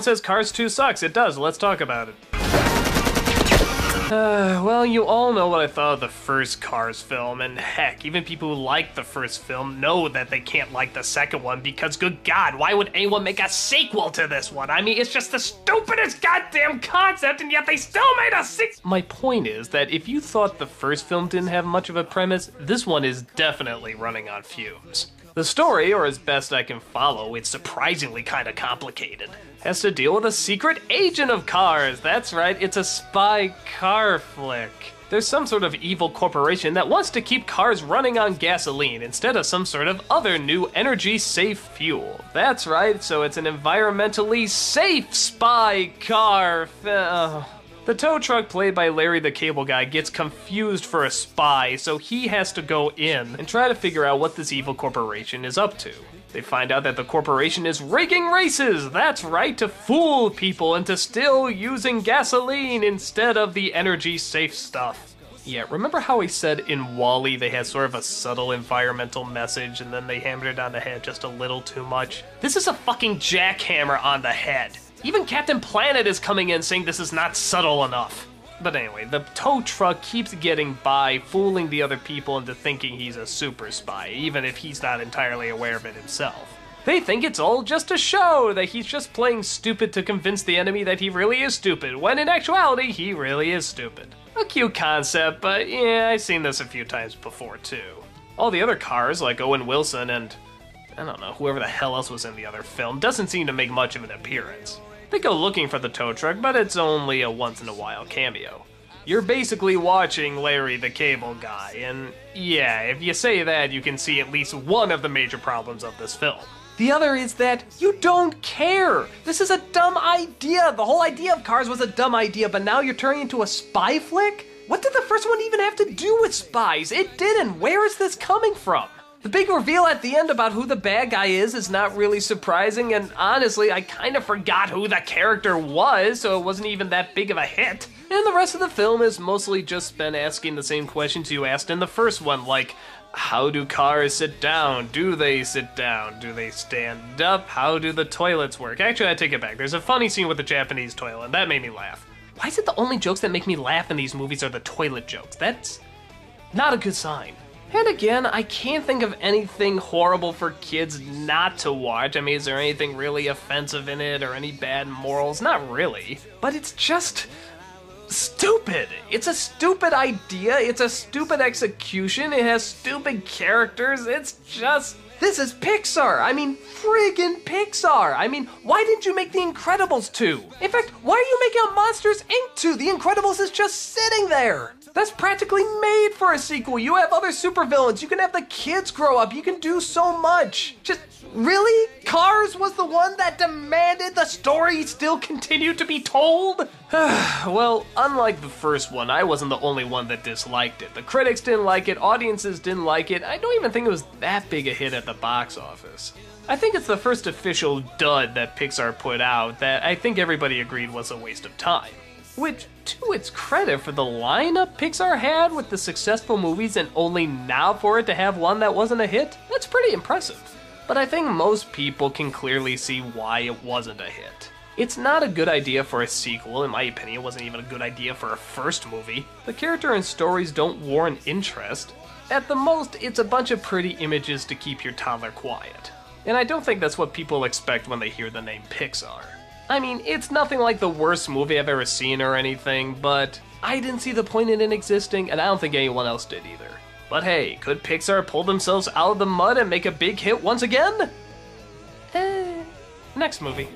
everyone says Cars 2 sucks. It does. Let's talk about it. Well, you all know what I thought of the first Cars film, and heck, even people who like the first film know that they can't like the second one because, good God, why would anyone make a sequel to this one? I mean, it's just the stupidest goddamn concept, and yet they still made a sequel! My point is that if you thought the first film didn't have much of a premise, this one is definitely running on fumes. The story, or as best I can follow, it's surprisingly kinda complicated. Has to deal with a secret agent of Cars. That's right, it's a spy car flick. There's some sort of evil corporation that wants to keep cars running on gasoline instead of some sort of other new energy-safe fuel. That's right, so it's an environmentally safe spy car. The tow truck played by Larry the Cable Guy gets confused for a spy, so he has to go in and try to figure out what this evil corporation is up to. They find out that the corporation is rigging races, that's right, to fool people into still using gasoline instead of the energy-safe stuff. Yeah, remember how he said in WALL-E they had sort of a subtle environmental message and then they hammered it on the head just a little too much? This is a fucking jackhammer on the head. Even Captain Planet is coming in saying this is not subtle enough. But anyway, the tow truck keeps getting by, fooling the other people into thinking he's a super spy, even if he's not entirely aware of it himself. They think it's all just a show, that he's just playing stupid to convince the enemy that he really is stupid, when in actuality, he really is stupid. A cute concept, but yeah, I've seen this a few times before too. All the other cars, like Owen Wilson and, I don't know, whoever the hell else was in the other film, doesn't seem to make much of an appearance. They go looking for the tow truck, but it's only a once-in-a-while cameo. You're basically watching Larry the Cable Guy, and yeah, if you say that, you can see at least one of the major problems of this film. The other is that you don't care. This is a dumb idea. The whole idea of Cars was a dumb idea, but now you're turning into a spy flick? What did the first one even have to do with spies? It didn't. Where is this coming from? The big reveal at the end about who the bad guy is not really surprising, and honestly, I kind of forgot who the character was, so it wasn't even that big of a hit. And the rest of the film is mostly just been asking the same questions you asked in the first one, like, how do cars sit down? Do they sit down? Do they stand up? How do the toilets work? Actually, I take it back. There's a funny scene with the Japanese toilet, and that made me laugh. Why is it the only jokes that make me laugh in these movies are the toilet jokes? That's not a good sign. And again, I can't think of anything horrible for kids not to watch. I mean, is there anything really offensive in it or any bad morals? Not really. But it's just stupid. It's a stupid idea. It's a stupid execution. It has stupid characters. It's just... This is Pixar. I mean, friggin' Pixar. I mean, why didn't you make The Incredibles 2? In fact, why are you making a Monsters, Inc. 2? The Incredibles is just sitting there. That's practically made for a sequel. You have other supervillains. You can have the kids grow up. You can do so much. Just, really? Cars was the one that demanded the story still continue to be told? Well, unlike the first one, I wasn't the only one that disliked it. The critics didn't like it, audiences didn't like it. I don't even think it was that big a hit at the box office. I think it's the first official dud that Pixar put out that I think everybody agreed was a waste of time. Which, to its credit for the lineup Pixar had with the successful movies and only now for it to have one that wasn't a hit, that's pretty impressive. But I think most people can clearly see why it wasn't a hit. It's not a good idea for a sequel, in my opinion. It wasn't even a good idea for a first movie. The character and stories don't warrant interest. At the most, it's a bunch of pretty images to keep your toddler quiet. And I don't think that's what people expect when they hear the name Pixar. I mean, it's nothing like the worst movie I've ever seen or anything, but I didn't see the point in it existing, and I don't think anyone else did either. But hey, could Pixar pull themselves out of the mud and make a big hit once again? Next movie.